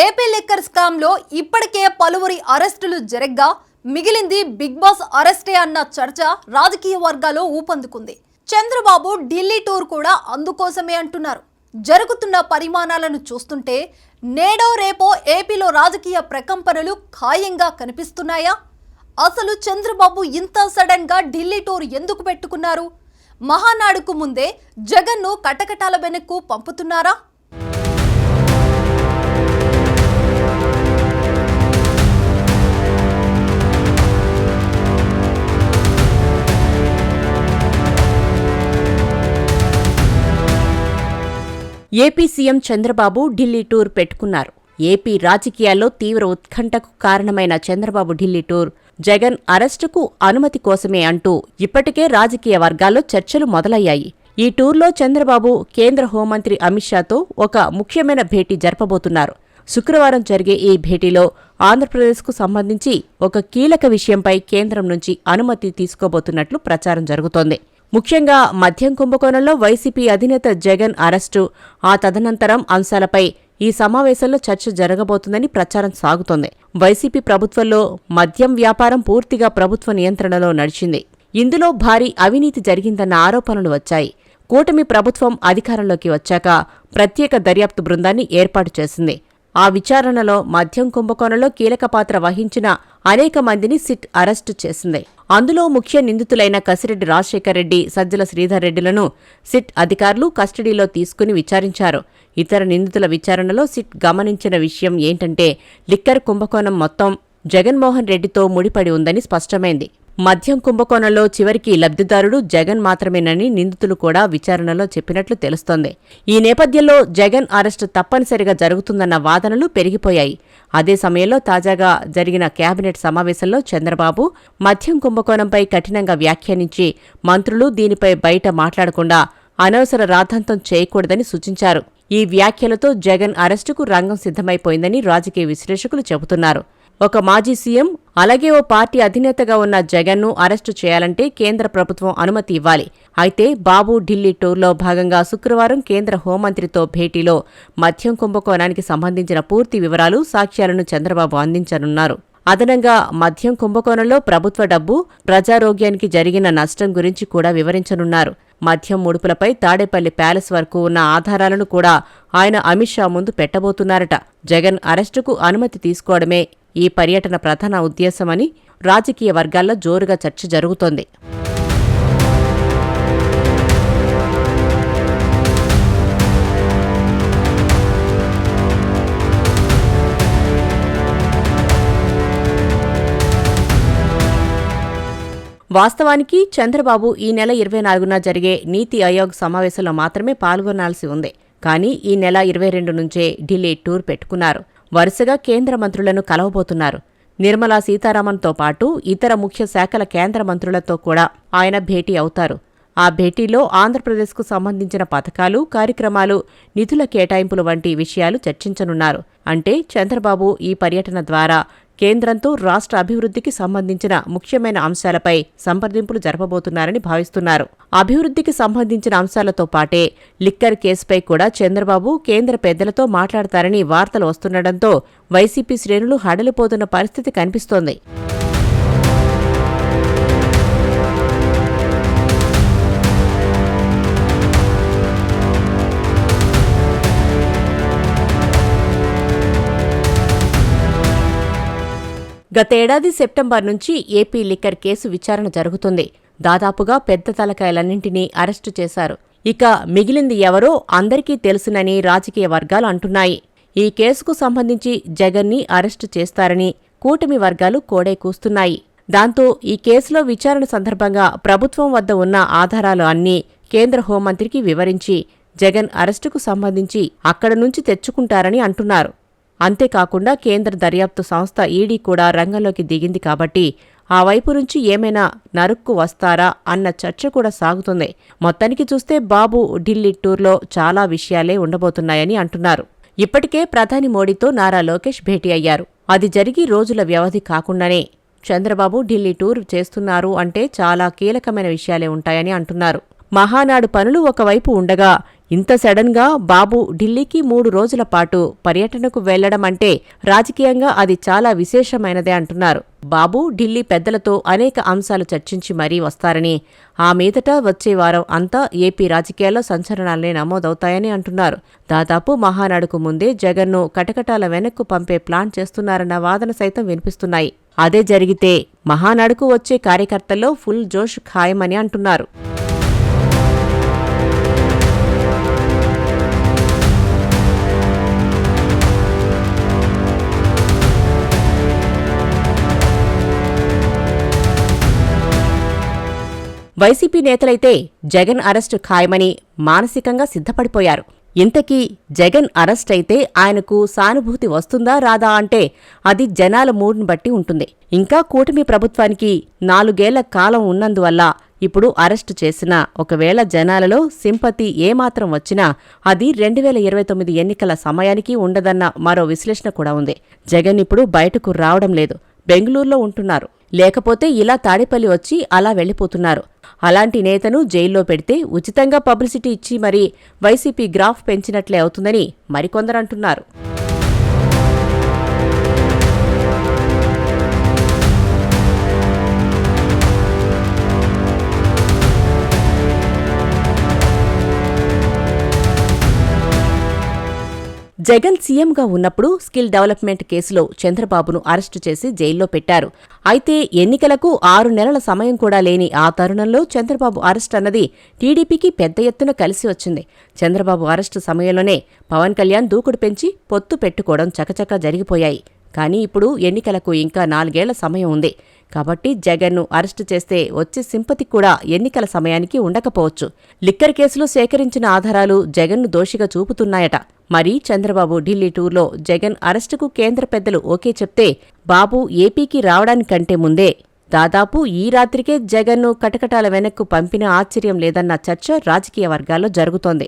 AP liquor scam లో ఇప్పటికే పలువురి అరెస్టులు జరగ్గా మిగిలింది బిగ్ బాస్ అరెస్టే అన్న చర్చ రాజకీయ వర్గాల్లో ఊపందుకుంది. చంద్రబాబు ఢిల్లీ టూర్ కూడా అందుకోసమే అంటున్నారు. జరుగుతున్న పరిమాణాలను చూస్తుంటే నేడో రేపో ఏపీలో రాజకీయ ప్రకంపనలు ఖాయంగా కనిపిస్తున్నాయా? అసలు చంద్రబాబు ఇంత సడన్ గా ఢిల్లీ టూర్ ఎందుకు పెట్టుకున్నారు? మహానాడుకు ముందే జగన్ను కటకటాల వెనక్కు పంపుతున్నారా? AP CM Chandrababu Delhi tour పెట్టుకున్నారు. ఏపీ రాజకీయాల్లో తీవ్ర ఉత్కంఠకు కారణమైన చంద్రబాబు ఢిల్లీ టూర్ జగన్ అరెస్టుకు అనుమతి కోసమే అంటూ ఇప్పటికే రాజకీయ వర్గాల్లో చర్చలు మొదలయ్యాయి. ఈ టూర్లో చంద్రబాబు కేంద్ర హోంమంత్రి అమిత్ షాతో ఒక ముఖ్యమైన భేటీ జరపబోతున్నారు. శుక్రవారం జరిగే ఈ భేటీలో ఆంధ్రప్రదేశ్కు సంబంధించి ఒక కీలక విషయంపై కేంద్రం నుంచి అనుమతి తీసుకోబోతున్నట్లు ప్రచారం జరుగుతోంది. ముఖ్యంగా మద్యం కుంభకోణంలో వైసీపీ అధినేత జగన్ అరెస్టు, ఆ తదనంతరం అంశాలపై ఈ సమావేశంలో చర్చ జరగబోతుందని ప్రచారం సాగుతోంది. వైసీపీ ప్రభుత్వంలో మద్యం వ్యాపారం పూర్తిగా ప్రభుత్వ నియంత్రణలో నడిచింది. ఇందులో భారీ అవినీతి జరిగిందన్న ఆరోపణలు వచ్చాయి. కూటమి ప్రభుత్వం అధికారంలోకి వచ్చాక ప్రత్యేక దర్యాప్తు బృందాన్ని ఏర్పాటు చేసింది. ఆ విచారణలో మద్యం కుంభకోణంలో కీలక పాత్ర వహించిన అనేక మందిని సిట్ అరెస్టు చేసింది. అందులో ముఖ్య నిందితులైన కసిరెడ్డి రాజశేఖర్ రెడ్డి, సజ్జల శ్రీధర్ రెడ్డిలను సిట్ అధికారులు కస్టడీలో తీసుకుని విచారించారు. ఇతర నిందితుల విచారణలో సిట్ గమనించిన విషయం ఏంటంటే లిక్కర్ కుంభకోణం మొత్తం జగన్మోహన్ రెడ్డితో ముడిపడి ఉందని స్పష్టమైంది. మద్యం కుంభకోణంలో చివరికి లబ్ధిదారుడు జగన్ మాత్రమేనని నిందితులు కూడా విచారణలో చెప్పినట్లు తెలుస్తోంది. ఈ నేపథ్యంలో జగన్ అరెస్టు తప్పనిసరిగా జరుగుతుందన్న వాదనలు పెరిగిపోయాయి. అదే సమయంలో తాజాగా జరిగిన కేబినెట్ సమావేశంలో చంద్రబాబు మద్యం కుంభకోణంపై కఠినంగా వ్యాఖ్యానించి మంత్రులు దీనిపై బయట మాట్లాడకుండా అనవసర రాద్ధాంతం చేయకూడదని సూచించారు. ఈ వ్యాఖ్యలతో జగన్ అరెస్టుకు రంగం సిద్ధమైపోయిందని రాజకీయ విశ్లేషకులు చెబుతున్నారు. ఒక మాజీ సీఎం, అలాగే ఓ పార్టీ అధినేతగా ఉన్న జగన్ను అరెస్టు చేయాలంటే కేంద్ర ప్రభుత్వం అనుమతి ఇవ్వాలి. అయితే బాబు ఢిల్లీ టూర్లో భాగంగా శుక్రవారం కేంద్ర హోంమంత్రితో భేటీలో మద్యం కుంభకోణానికి సంబంధించిన పూర్తి వివరాలు, సాక్ష్యాలను చంద్రబాబు అందించనున్నారు. అదనంగా మద్యం కుంభకోణంలో ప్రభుత్వ డబ్బు, ప్రజారోగ్యానికి జరిగిన నష్టం గురించి కూడా వివరించనున్నారు. మద్యం ముడుపులపై తాడేపల్లి ప్యాలెస్ వరకు ఉన్న ఆధారాలను కూడా ఆయన అమిత్ షా ముందు పెట్టబోతున్నారట. జగన్ అరెస్టుకు అనుమతి తీసుకోవడమే ఈ పర్యటన ప్రధాన ఉద్దేశమని రాజకీయ వర్గాల్లో జోరుగా చర్చ జరుగుతోంది. వాస్తవానికి చంద్రబాబు ఈ నెల 24న జరిగే నీతి ఆయోగ్ సమావేశంలో మాత్రమే పాల్గొనాల్సి ఉంది. కానీ ఈ నెల 22 నుంచే ఢిల్లీ టూర్ పెట్టుకున్నారు. వరుసగా కేంద్ర మంత్రులను కలవబోతున్నారు. నిర్మలా సీతారామన్తో పాటు ఇతర ముఖ్య శాఖల కేంద్ర మంత్రులతో కూడా ఆయన భేటీ అవుతారు. ఆ భేటీలో ఆంధ్రప్రదేశ్కు సంబంధించిన పథకాలు, కార్యక్రమాలు, నిధుల కేటాయింపులు వంటి విషయాలు చర్చించనున్నారు. అంటే చంద్రబాబు ఈ పర్యటన ద్వారా కేంద్రంతో రాష్ట్ర అభివృద్ధికి సంబంధించిన ముఖ్యమైన అంశాలపై సంప్రదింపులు జరపబోతున్నారని భావిస్తున్నారు. అభివృద్ధికి సంబంధించిన అంశాలతో పాటే లిక్కర్ కేసుపై కూడా చంద్రబాబు కేంద్ర పెద్దలతో మాట్లాడతారని వార్తలు వస్తుండటంతో వైసీపీ శ్రేణులు హడలిపోతున్న పరిస్థితి కనిపిస్తోంది. గతేడాది సెప్టెంబర్ నుంచి ఏపీ లిక్కర్ కేసు విచారణ జరుగుతుంది. దాదాపుగా పెద్ద తలకాయలన్నింటినీ అరెస్టు చేశారు. ఇక మిగిలింది ఎవరో అందరికీ తెలుసునని రాజకీయ వర్గాలు అంటున్నాయి. ఈ కేసుకు సంబంధించి జగన్ని అరెస్టు చేస్తారని కూటమి వర్గాలు కోడే కూస్తున్నాయి. దాంతో ఈ కేసులో విచారణ సందర్భంగా ప్రభుత్వం వద్ద ఉన్న ఆధారాలు అన్నీ కేంద్ర హోంమంత్రికి వివరించి జగన్ అరెస్టుకు సంబంధించి అక్కడ నుంచి తెచ్చుకుంటారని అంటున్నారు. అంతేకాకుండా కేంద్ర దర్యాప్తు సంస్థ ఈడీ కూడా రంగంలోకి దిగింది కాబట్టి ఆ వైపు నుంచి ఏమైనా నరుక్కు వస్తారా అన్న చర్చ కూడా సాగుతుంది. మొత్తానికి చూస్తే బాబు ఢిల్లీ టూర్లో చాలా విషయాలే ఉండబోతున్నాయని అంటున్నారు. ఇప్పటికే ప్రధాని మోడీతో నారా లోకేష్ భేటీ అయ్యారు. అది జరిగి రోజుల వ్యవధి కాకుండానే చంద్రబాబు ఢిల్లీ టూర్ చేస్తున్నారు అంటే చాలా కీలకమైన విషయాలే ఉంటాయని అంటున్నారు. మహానాడు పనులు ఒకవైపు ఉండగా ఇంత సడన్ గా బాబు ఢిల్లీకి 3 రోజుల పాటు పర్యటనకు వెళ్లడం అంటే రాజకీయంగా అది చాలా విశేషమైనదే అంటున్నారు. బాబు ఢిల్లీ పెద్దలతో అనేక అంశాలు చర్చించి మరీ వస్తారని, ఆ మీదట వచ్చే వారం అంతా ఏపీ రాజకీయాల్లో సంచలనాలనే నమోదవుతాయని అంటున్నారు. దాదాపు మహానాడుకు ముందే జగన్ను కటకటాల వెనక్కు పంపే ప్లాన్ చేస్తున్నారన్న వాదన సైతం వినిపిస్తున్నాయి. అదే జరిగితే మహానాడుకు వచ్చే కార్యకర్తల్లో ఫుల్ జోష్ ఖాయమని అంటున్నారు. వైసీపీ నేతలైతే జగన్ అరెస్టు ఖాయమని మానసికంగా సిద్ధపడిపోయారు. ఇంతకీ జగన్ అరెస్ట్ అయితే ఆయనకు సానుభూతి వస్తుందా రాదా అంటే అది జనాల మూడ్ని బట్టి ఉంటుంది. ఇంకా కూటమి ప్రభుత్వానికి 4 ఏళ్ల కాలం ఉన్నందువల్ల ఇప్పుడు అరెస్టు చేసినా ఒకవేళ జనాలలో సింపతి ఏమాత్రం వచ్చినా అది 2029 ఎన్నికల సమయానికి ఉండదన్న మరో విశ్లేషణ కూడా ఉంది. జగన్ ఇప్పుడు బయటకు రావడం లేదు, బెంగళూరులో ఉంటున్నారు. లేకపోతే ఇలా తాడేపల్లి వచ్చి అలా వెళ్లిపోతున్నారు. అలాంటి నేతను జైల్లో పెడితే ఉచితంగా పబ్లిసిటీ ఇచ్చి మరీ వైసీపీ గ్రాఫ్ పెంచినట్లే అవుతుందని మరికొందరంటున్నారు. జగన్ సీఎంగా ఉన్నప్పుడు స్కిల్ డెవలప్మెంట్ కేసులో చంద్రబాబును అరెస్టు చేసి జైల్లో పెట్టారు. అయితే ఎన్నికలకు 6 నెలల సమయం కూడా లేని ఆ తరుణంలో చంద్రబాబు అరెస్ట్ అన్నది టీడీపీకి పెద్ద ఎత్తున కలిసి వచ్చింది. చంద్రబాబు అరెస్టు సమయంలోనే పవన్ కళ్యాణ్ దూకుడు పెంచి పొత్తు పెట్టుకోవడం చకచకా జరిగిపోయాయి. కానీ ఇప్పుడు ఎన్నికలకు ఇంకా 4 ఏళ్ల సమయం ఉంది. కాబట్టి జగన్ను అరెస్టు చేస్తే వచ్చే సింపతి కూడా ఎన్నికల సమయానికి ఉండకపోవచ్చు. లిక్కర్ కేసులో సేకరించిన ఆధారాలు జగన్ను దోషిగా చూపుతున్నాయట. మరి చంద్రబాబు ఢిల్లీ టూర్లో జగన్ అరెస్టుకు కేంద్ర పెద్దలు ఓకే చెప్తే బాబు ఏపీకి రావడానికంటే ముందే దాదాపు ఈ రాత్రికే జగన్ను కటకటాల వెనక్కు పంపిన ఆశ్చర్యం లేదన్న చర్చ రాజకీయ వర్గాల్లో జరుగుతోంది.